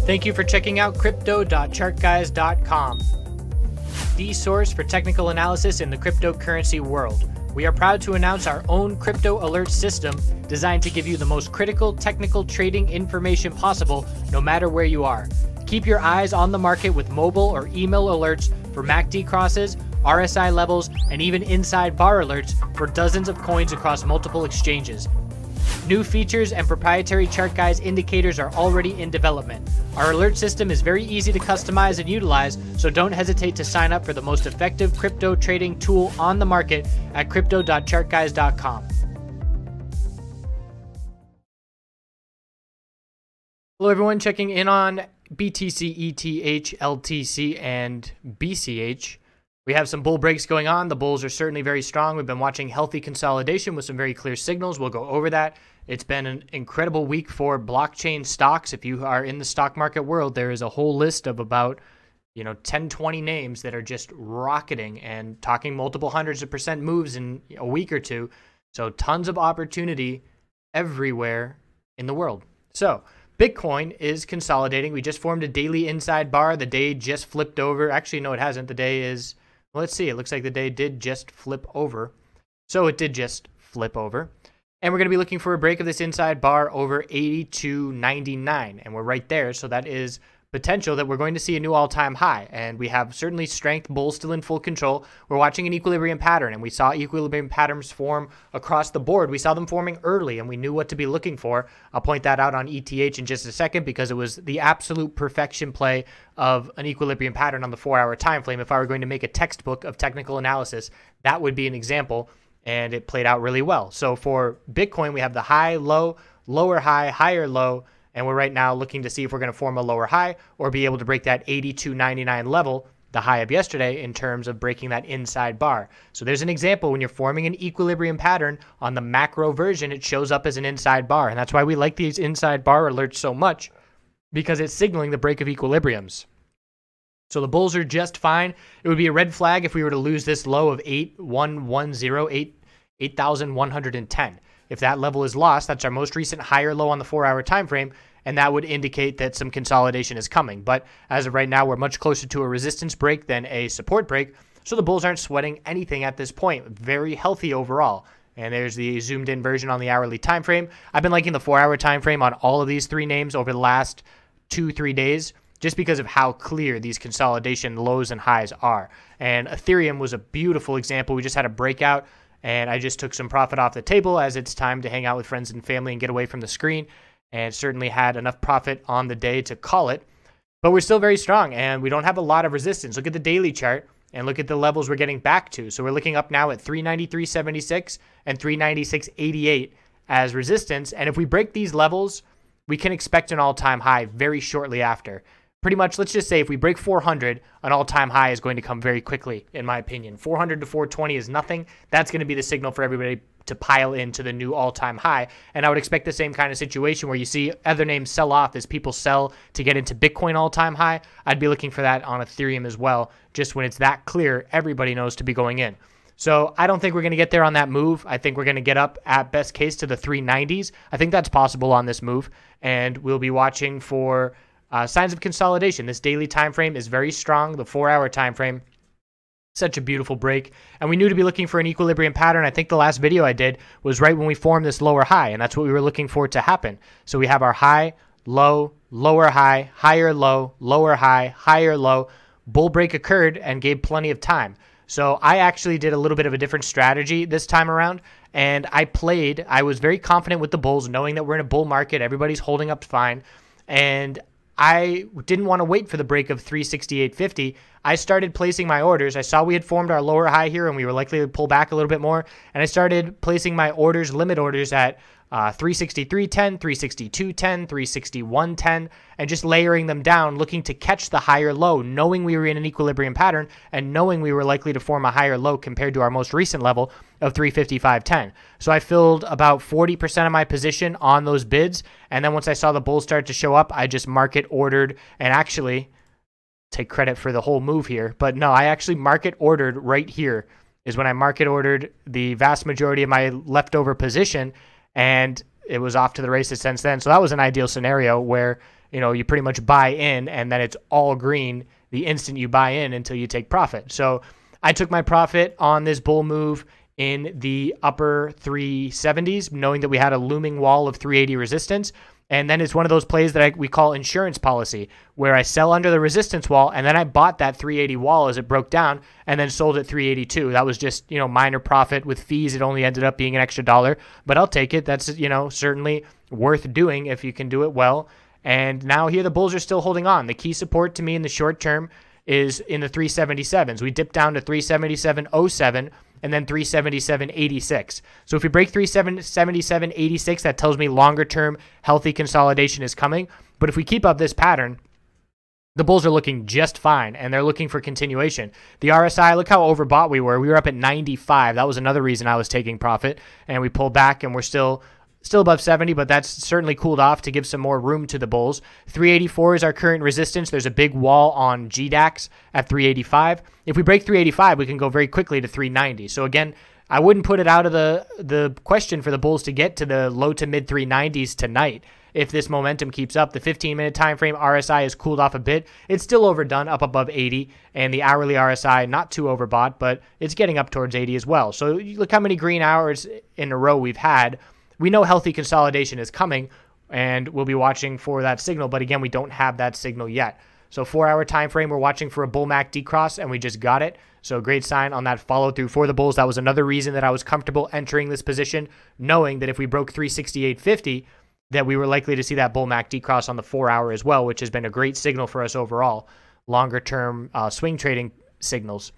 Thank you for checking out crypto.chartguys.com, the source for technical analysis in the cryptocurrency world. We are proud to announce our own crypto alert system designed to give you the most critical technical trading information possible no matter where you are. Keep your eyes on the market with mobile or email alerts for MACD crosses, RSI levels, and even inside bar alerts for dozens of coins across multiple exchanges. New features and proprietary ChartGuys indicators are already in development. Our alert system is very easy to customize and utilize, so don't hesitate to sign up for the most effective crypto trading tool on the market at crypto.chartguys.com. Hello everyone, checking in on BTC, ETH, LTC, and BCH. We have some bull breaks going on. The bulls are certainly very strong. We've been watching healthy consolidation with some very clear signals. We'll go over that. It's been an incredible week for blockchain stocks. If you are in the stock market world, there is a whole list of about 10, 20 names that are just rocketing and talking multiple hundreds of % moves in a week or two. So tons of opportunity everywhere in the world. So Bitcoin is consolidating. We just formed a daily inside bar. The day just flipped over. Actually, no, it hasn't. The day is... Well, let's see. It looks like the day did just flip over. So it did just flip over. And we're going to be looking for a break of this inside bar over 82.99. And we're right there. So that is potential that we're going to see a new all-time high. And we have certainly strength, bulls still in full control. We're watching an equilibrium pattern. And we saw equilibrium patterns form across the board. We saw them forming early and we knew what to be looking for. I'll point that out on ETH in just a second because it was the absolute perfection play of an equilibrium pattern on the 4-hour time frame. If I were going to make a textbook of technical analysis, that would be an example, and it played out really well. So for Bitcoin, we have the high, low, lower high, higher low, and we're right now looking to see if we're going to form a lower high or be able to break that 82.99 level, the high of yesterday, in terms of breaking that inside bar. So there's an example when you're forming an equilibrium pattern on the macro version, it shows up as an inside bar. And that's why we like these inside bar alerts so much, because it's signaling the break of equilibriums. So the bulls are just fine. It would be a red flag if we were to lose this low of 8,110. If that level is lost, that's our most recent higher low on the 4-hour time frame, and that would indicate that some consolidation is coming. But as of right now, we're much closer to a resistance break than a support break, so the bulls aren't sweating anything at this point. Very healthy overall. And there's the zoomed in version on the hourly time frame. I've been liking the 4-hour time frame on all of these three names over the last 2-3 days, just because of how clear these consolidation lows and highs are. And Ethereum was a beautiful example. We just had a breakout, and I just took some profit off the table as it's time to hang out with friends and family and get away from the screen, and certainly had enough profit on the day to call it. But we're still very strong, and we don't have a lot of resistance. Look at the daily chart, and look at the levels we're getting back to. So we're looking up now at 393.76 and 396.88 as resistance, and if we break these levels, we can expect an all-time high very shortly after. Pretty much, let's just say if we break 400, an all-time high is going to come very quickly, in my opinion. 400 to 420 is nothing. That's going to be the signal for everybody to pile into the new all-time high. And I would expect the same kind of situation where you see other names sell off as people sell to get into Bitcoin all-time high. I'd be looking for that on Ethereum as well. Just when it's that clear, everybody knows to be going in. So I don't think we're going to get there on that move. I think we're going to get up at best case to the 390s. I think that's possible on this move. And we'll be watching for signs of consolidation. This daily time frame is very strong. The 4-hour time frame, such a beautiful break. And we knew to be looking for an equilibrium pattern. I think the last video I did was right when we formed this lower high, and that's what we were looking for to happen. So we have our high, low, lower high, higher low, lower high, higher low. Bull break occurred and gave plenty of time. So I actually did a little bit of a different strategy this time around, and I was very confident with the bulls, knowing that we're in a bull market, everybody's holding up fine, and I didn't want to wait for the break of 368.50. I started placing my orders. I saw we had formed our lower high here and we were likely to pull back a little bit more. And I started placing my orders, limit orders at 363.10, 362.10, 361.10, and just layering them down, looking to catch the higher low, knowing we were in an equilibrium pattern and knowing we were likely to form a higher low compared to our most recent level of 355.10. So I filled about 40% of my position on those bids, and then once I saw the bulls start to show up, I just market ordered, and actually take credit for the whole move here, but no, I actually market ordered right here is when I market ordered the vast majority of my leftover position, and it was off to the races since then. So that was an ideal scenario where you pretty much buy in and then it's all green the instant you buy in until you take profit. So I took my profit on this bull move in the upper 370s, knowing that we had a looming wall of 380 resistance. And then it's one of those plays that we call insurance policy, where I sell under the resistance wall, and then I bought that 380 wall as it broke down, and then sold at 382. That was just, minor profit with fees. It only ended up being an extra $1, but I'll take it. That's, certainly worth doing if you can do it well. And now here the bulls are still holding on. The key support to me in the short term is in the 377s. We dipped down to 377.07 and then 377.86. So if we break 377.86, that tells me longer term healthy consolidation is coming. But if we keep up this pattern, the bulls are looking just fine, and they're looking for continuation. The RSI, look how overbought we were. We were up at 95. That was another reason I was taking profit, and we pulled back, and we're still above 70, but that's certainly cooled off to give some more room to the bulls. 384 is our current resistance. There's a big wall on GDAX at 385. If we break 385, we can go very quickly to 390. So again, I wouldn't put it out of the question for the bulls to get to the low to mid 390s tonight. If this momentum keeps up, the 15-minute time frame RSI has cooled off a bit. It's still overdone, up above 80, and the hourly RSI not too overbought, but it's getting up towards 80 as well. So look how many green hours in a row we've had. We know healthy consolidation is coming, and we'll be watching for that signal. But again, we don't have that signal yet. So 4-hour time frame, we're watching for a bull MAC decross, and we just got it. So great sign on that follow through for the bulls. That was another reason that I was comfortable entering this position, knowing that if we broke 368.50, that we were likely to see that bull MAC decross on the 4-hour as well, which has been a great signal for us overall. Longer term swing trading signals.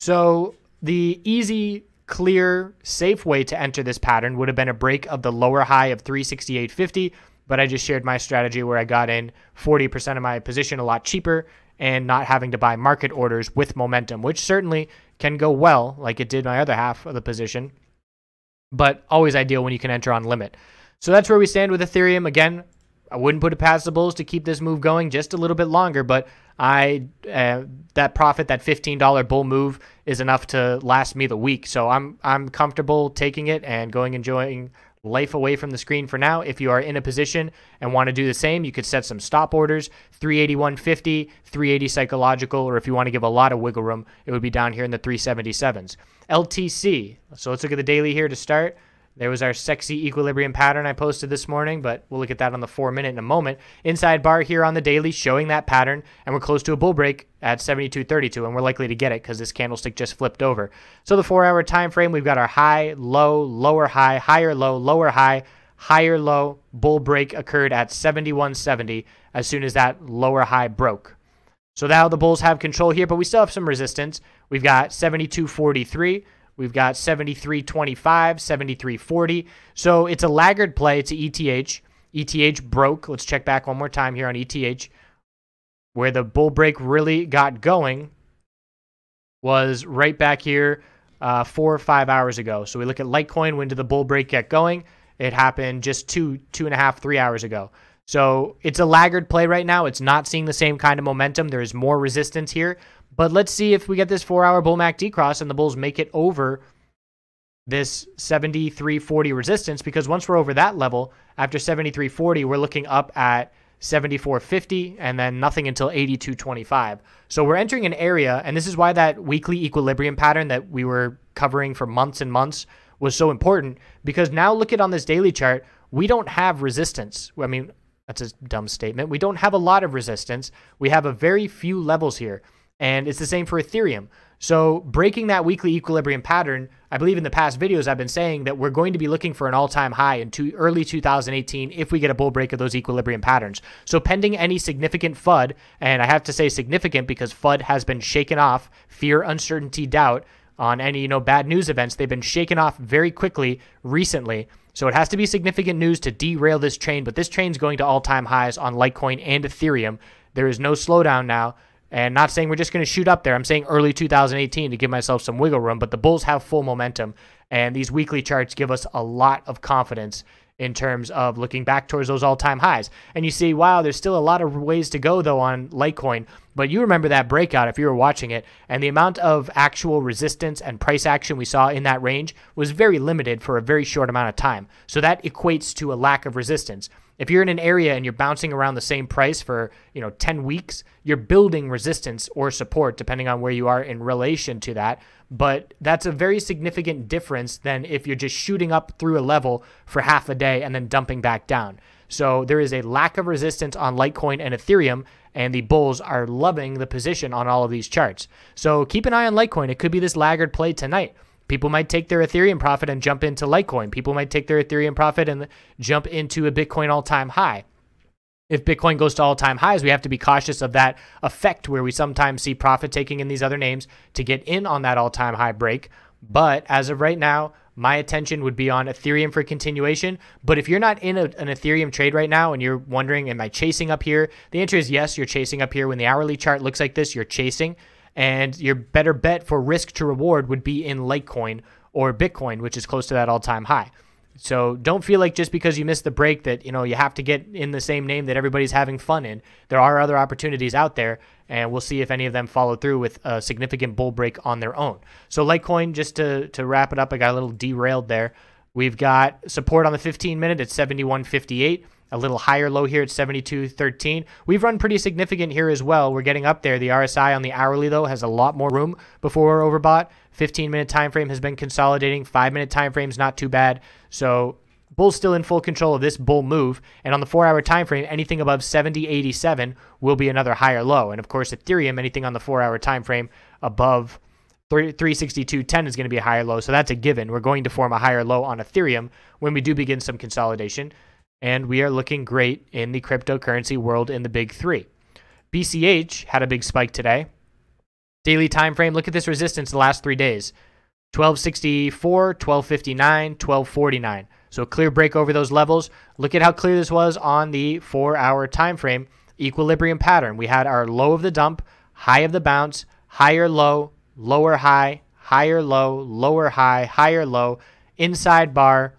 So the easy, clear, safe way to enter this pattern would have been a break of the lower high of 368.50, but I just shared my strategy where I got in 40% of my position a lot cheaper and not having to buy market orders with momentum, which certainly can go well, like it did my other half of the position, but always ideal when you can enter on limit. So that's where we stand with Ethereum. Again, I wouldn't put it past the bulls to keep this move going just a little bit longer, but that profit, that $15 bull move is enough to last me the week. So I'm comfortable taking it and enjoying life away from the screen for now. If you are in a position and want to do the same, you could set some stop orders, 381.50, 380 psychological, or if you want to give a lot of wiggle room, it would be down here in the 377s. LTC. So let's look at the daily here to start. There was our sexy equilibrium pattern I posted this morning, but we'll look at that on the 4-minute in a moment. Inside bar here on the daily showing that pattern, and we're close to a bull break at 72.32, and we're likely to get it because this candlestick just flipped over. So the 4-hour time frame, we've got our high, low, lower high, higher low, lower high, higher low. Bull break occurred at 71.70 as soon as that lower high broke. So now the bulls have control here, but we still have some resistance. We've got 72.43. We've got 73.25, 73.40. So it's a laggard play to ETH. ETH broke. Let's check back one more time here on ETH. Where the bull break really got going was right back here 4 or 5 hours ago. So we look at Litecoin. When did the bull break get going? It happened just 2.5, 3 hours ago. So it's a laggard play right now. It's not seeing the same kind of momentum. There is more resistance here. But let's see if we get this 4-hour bull MAC decross and the bulls make it over this 73.40 resistance, because once we're over that level, after 73.40, we're looking up at 74.50 and then nothing until 82.25. So we're entering an area, and this is why that weekly equilibrium pattern that we were covering for months and months was so important, because now look at on this daily chart, we don't have resistance. I mean, that's a dumb statement. We don't have a lot of resistance. We have a very few levels here. And it's the same for Ethereum. So breaking that weekly equilibrium pattern, I believe in the past videos I've been saying that we're going to be looking for an all-time high in early 2018 if we get a bull break of those equilibrium patterns. So pending any significant FUD, and I have to say significant because FUD has been shaken off, fear, uncertainty, doubt, on any bad news events, they've been shaken off very quickly recently. So it has to be significant news to derail this train, but this train's going to all-time highs on Litecoin and Ethereum. There is no slowdown now. And not saying we're just going to shoot up there. I'm saying early 2018 to give myself some wiggle room. But the bulls have full momentum. And these weekly charts give us a lot of confidence in terms of looking back towards those all-time highs. And you see, wow, there's still a lot of ways to go, though, on Litecoin. But you remember that breakout if you were watching it. And the amount of actual resistance and price action we saw in that range was very limited for a very short amount of time. So that equates to a lack of resistance. If you're in an area and you're bouncing around the same price for, 10 weeks, you're building resistance or support depending on where you are in relation to that. But that's a very significant difference than if you're just shooting up through a level for half a day and then dumping back down. So there is a lack of resistance on Litecoin and Ethereum, and the bulls are loving the position on all of these charts. So keep an eye on Litecoin. It could be this laggard play tonight. People might take their Ethereum profit and jump into Litecoin. People might take their Ethereum profit and jump into a Bitcoin all-time high. If Bitcoin goes to all-time highs, we have to be cautious of that effect where we sometimes see profit taking in these other names to get in on that all-time high break. But as of right now, my attention would be on Ethereum for continuation. But if you're not in an Ethereum trade right now and you're wondering, am I chasing up here? The answer is yes, you're chasing up here. When the hourly chart looks like this, you're chasing. And your better bet for risk to reward would be in Litecoin or Bitcoin, which is close to that all-time high. So don't feel like just because you missed the break that, you have to get in the same name that everybody's having fun in. There are other opportunities out there, and we'll see if any of them follow through with a significant bull break on their own. So Litecoin, just to wrap it up, I got a little derailed there. We've got support on the 15-minute at 71.58. A little higher low here at 72.13. We've run pretty significant here as well. We're getting up there. The RSI on the hourly, though, has a lot more room before we're overbought. 15-minute time frame has been consolidating. 5-minute time frame's not too bad. So bull's still in full control of this bull move. And on the 4-hour time frame, anything above 70.87 will be another higher low. And, of course, Ethereum, anything on the 4-hour time frame above 362.10 is going to be a higher low. So that's a given. We're going to form a higher low on Ethereum when we do begin some consolidation. And we are looking great in the cryptocurrency world in the big three. BCH had a big spike today. Daily time frame, look at this resistance the last 3 days. 1264, 1259, 1249. So a clear break over those levels. Look at how clear this was on the 4-hour time frame. Equilibrium pattern. We had our low of the dump, high of the bounce, higher low, lower high, higher low, lower high, higher low, inside bar,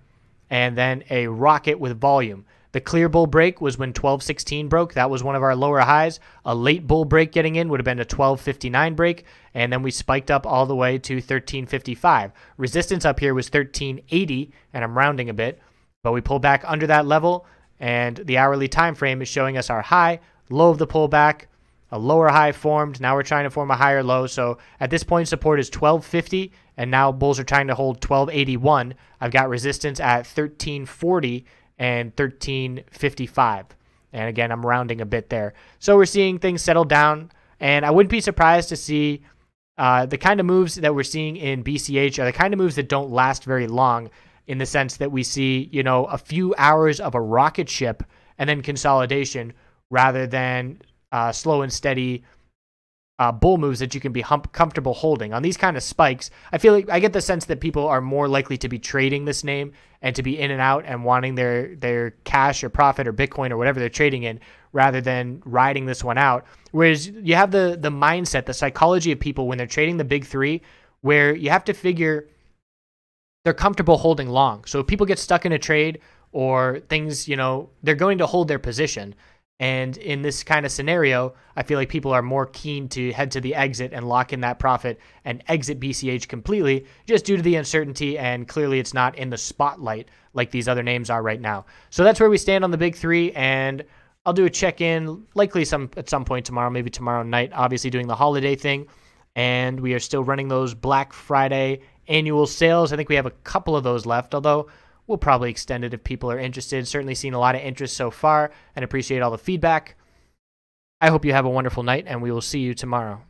and then a rocket with volume. The clear bull break was when 1216 broke. That was one of our lower highs. A late bull break getting in would have been a 1259 break, and then we spiked up all the way to 1355. Resistance up here was 1380, and I'm rounding a bit, but we pulled back under that level, and the hourly time frame is showing us our high, low of the pullback, a lower high formed. Now we're trying to form a higher low. So at this point, support is 1250, and now bulls are trying to hold 1281. I've got resistance at 1340 and 1355. And again, I'm rounding a bit there. So we're seeing things settle down, and I wouldn't be surprised to see the kind of moves that we're seeing in BCH are the kind of moves that don't last very long, in the sense that we see, a few hours of a rocket ship and then consolidation, rather than slow and steady bull moves that you can be comfortable holding. On these kind of spikes, I feel like I get the sense that people are more likely to be trading this name and to be in and out and wanting their cash or profit or Bitcoin or whatever they're trading in, rather than riding this one out. Whereas you have the mindset, the psychology of people when they're trading the big three, where you have to figure they're comfortable holding long. So if people get stuck in a trade or things, they're going to hold their position. And in this kind of scenario, I feel like people are more keen to head to the exit and lock in that profit and exit BCH completely, just due to the uncertainty, and clearly it's not in the spotlight like these other names are right now. So that's where we stand on the big three, and I'll do a check-in likely at some point tomorrow, maybe tomorrow night, obviously doing the holiday thing. And we are still running those Black Friday annual sales. I think we have a couple of those left, although we'll probably extend it if people are interested. Certainly seen a lot of interest so far, and appreciate all the feedback. I hope you have a wonderful night, and we will see you tomorrow.